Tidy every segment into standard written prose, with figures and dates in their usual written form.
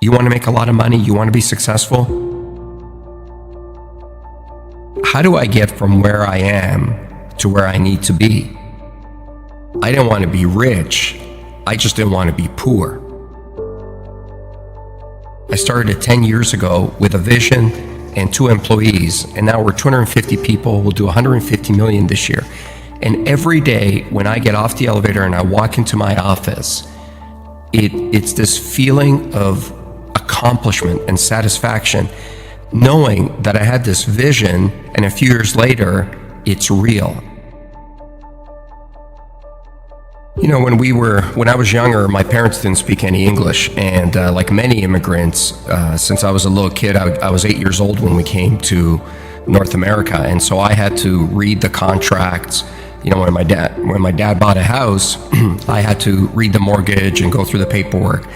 You want to make a lot of money? You want to be successful? How do I get from where I am to where I need to be? I didn't want to be rich. I just didn't want to be poor. I started 10 years ago with a vision and 2 employees, and now we're 250 people. We'll do 150 million this year. And every day when I get off the elevator and I walk into my office, it's this feeling of accomplishment and satisfaction, knowing that I had this vision, and a few years later, it's real. You know, when I was younger, my parents didn't speak any English, and like many immigrants, since I was a little kid, I was 8 years old when we came to North America, and so I had to read the contracts. You know, when my dad bought a house, I had to read the mortgage and go through the paperwork.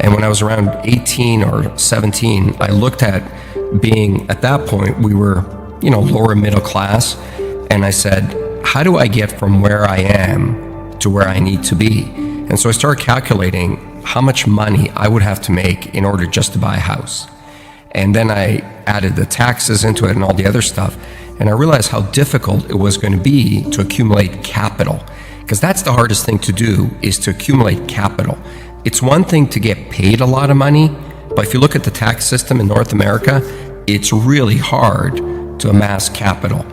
And when I was around 18 or 17, I looked at being, at that point, we were, you know, lower middle class, and I said, how do I get from where I am to where I need to be? And so I started calculating how much money I would have to make in order just to buy a house. And then I added the taxes into it and all the other stuff. And I realized how difficult it was going to be to accumulate capital, because that's the hardest thing to do, is to accumulate capital. It's one thing to get paid a lot of money, but if you look at the tax system in North America, it's really hard to amass capital.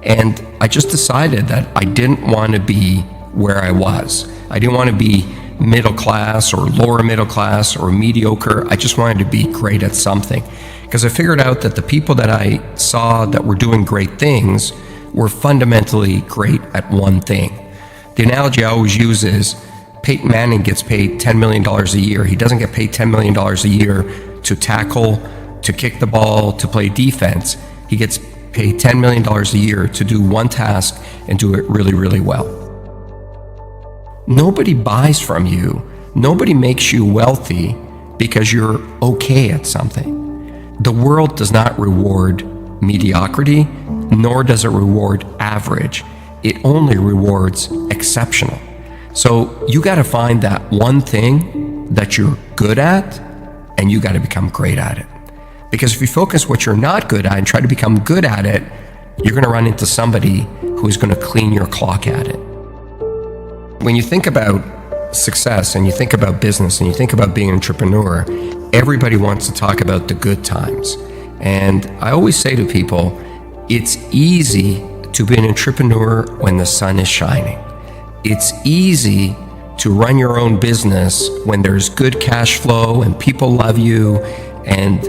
And I just decided that I didn't want to be where I was. I didn't want to be middle class or lower middle class or mediocre. I just wanted to be great at something, because I figured out that the people that I saw that were doing great things were fundamentally great at one thing. The analogy I always use is Peyton Manning gets paid $10 million a year. He doesn't get paid $10 million a year to tackle, to kick the ball, to play defense. He gets paid $10 million a year to do one task and do it really, really well. Nobody buys from you. Nobody makes you wealthy because you're okay at something. The world does not reward mediocrity, nor does it reward average. It only rewards exceptional. So you got to find that one thing that you're good at, and you got to become great at it. Because if you focus what you're not good at and try to become good at it, you're going to run into somebody who's going to clean your clock at it. When you think about success and you think about business and you think about being an entrepreneur, everybody wants to talk about the good times. And I always say to people, it's easy to be an entrepreneur when the sun is shining. It's easy to run your own business when there's good cash flow and people love you and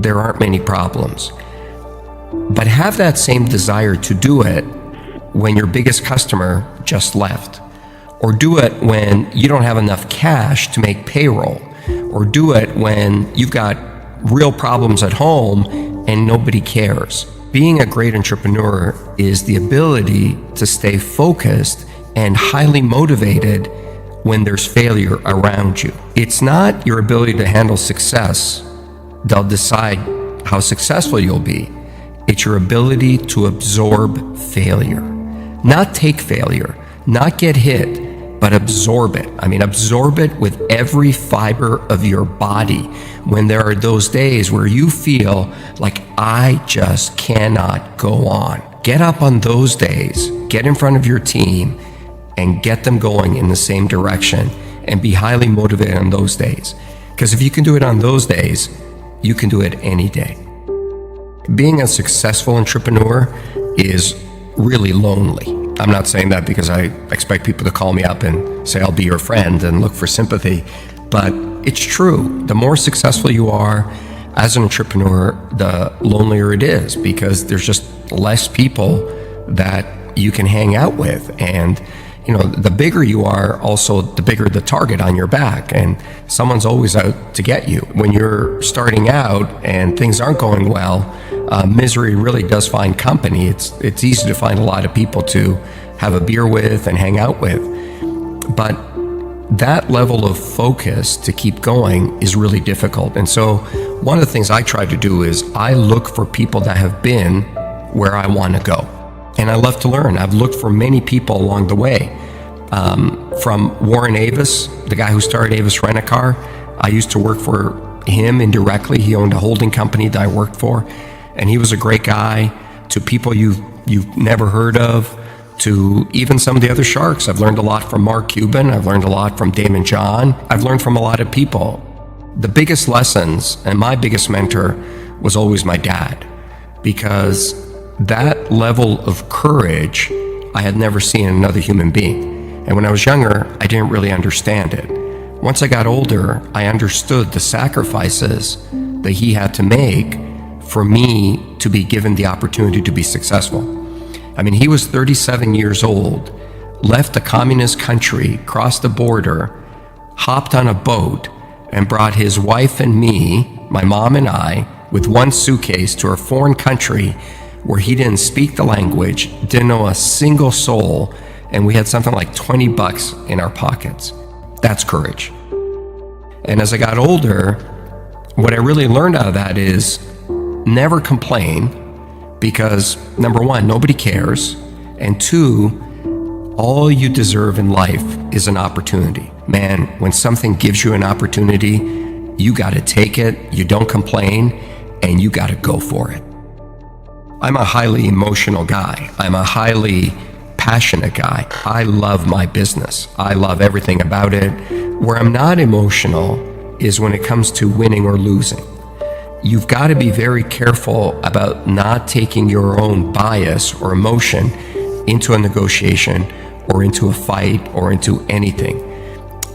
there aren't many problems. But have that same desire to do it when your biggest customer just left. Or do it when you don't have enough cash to make payroll. Or do it when you've got real problems at home and nobody cares. Being a great entrepreneur is the ability to stay focused and highly motivated when there's failure around you. It's not your ability to handle success that'll decide how successful you'll be. It's your ability to absorb failure. Not take failure, not get hit, but absorb it. I mean, absorb it with every fiber of your body. When there are those days where you feel like, I just cannot go on. Get up on those days, get in front of your team, and get them going in the same direction, and be highly motivated on those days. Because if you can do it on those days, you can do it any day. Being a successful entrepreneur is really lonely. I'm not saying that because I expect people to call me up and say I'll be your friend and look for sympathy, but it's true. The more successful you are as an entrepreneur, the lonelier it is, because there's just less people that you can hang out with. And you know, the bigger you are, also the bigger the target on your back, and someone's always out to get you. When you're starting out and things aren't going well, misery really does find company. It's easy to find a lot of people to have a beer with and hang out with, but that level of focus to keep going is really difficult. And so one of the things I try to do is I look for people that have been where I want to go. And I love to learn. I've looked for many people along the way. From Warren Avis, the guy who started Avis Rent-A-Car. I used to work for him indirectly. He owned a holding company that I worked for, and he was a great guy. To people you've never heard of, to even some of the other sharks. I've learned a lot from Mark Cuban. I've learned a lot from Damon John. I've learned from a lot of people. The biggest lessons, and my biggest mentor, was always my dad, because that level of courage I had never seen in another human being. And when I was younger, I didn't really understand it. Once I got older, I understood the sacrifices that he had to make for me to be given the opportunity to be successful. I mean, he was 37 years old, left a communist country, crossed the border, hopped on a boat, and brought his wife and me, my mom and I, with one suitcase to a foreign country where he didn't speak the language, didn't know a single soul, and we had something like $20 in our pockets. That's courage. And as I got older, what I really learned out of that is never complain, because number one, nobody cares, and two, all you deserve in life is an opportunity. Man, when something gives you an opportunity, you got to take it, you don't complain, and you got to go for it. I'm a highly emotional guy. I'm a highly passionate guy. I love my business. I love everything about it. Where I'm not emotional is when it comes to winning or losing. You've got to be very careful about not taking your own bias or emotion into a negotiation or into a fight or into anything,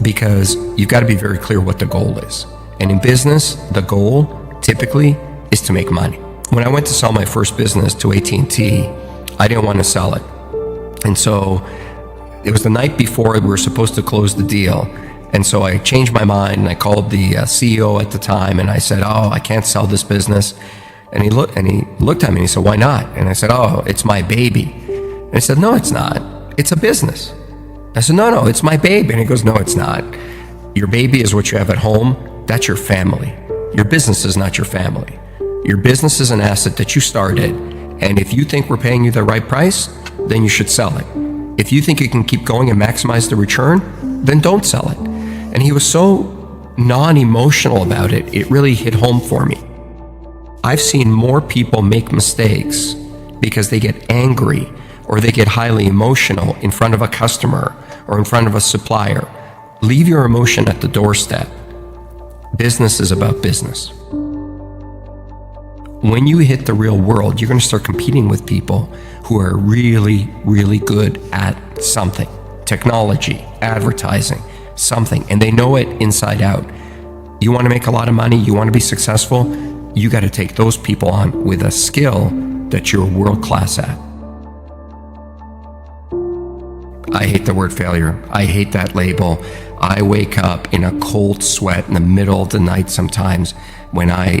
because you've got to be very clear what the goal is. And in business, the goal typically is to make money. When I went to sell my first business to AT&T, I didn't want to sell it. And so it was the night before we were supposed to close the deal. And so I changed my mind, and I called the CEO at the time, and I said, I can't sell this business. And he looked at me and he said, why not? And I said, it's my baby. And he said, no, it's not. It's a business. I said, no, it's my baby. And he goes, no, it's not. Your baby is what you have at home. That's your family. Your business is not your family. Your business is an asset that you started. And if you think we're paying you the right price, then you should sell it. If you think you can keep going and maximize the return, then don't sell it. And he was so non-emotional about it, it really hit home for me. I've seen more people make mistakes because they get angry or they get highly emotional in front of a customer or in front of a supplier. Leave your emotion at the doorstep. Business is about business. When you hit the real world, you're going to start competing with people who are really, really good at something. Technology, advertising, something, and they know it inside out. You want to make a lot of money, you want to be successful, you got to take those people on with a skill that you're world class at. I hate the word failure. I hate that label. I wake up in a cold sweat in the middle of the night sometimes when I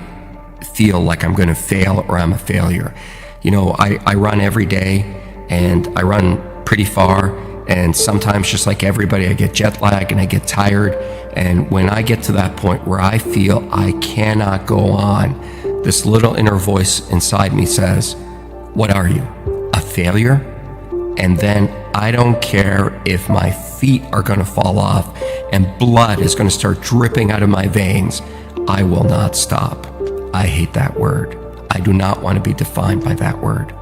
feel like I'm going to fail or I'm a failure. You know, I run every day, and I run pretty far, and sometimes, just like everybody, I get jet lag and I get tired. And when I get to that point where I feel I cannot go on, this little inner voice inside me says, what are you, a failure? And then I don't care if my feet are going to fall off and blood is going to start dripping out of my veins. I will not stop. I hate that word. I do not want to be defined by that word.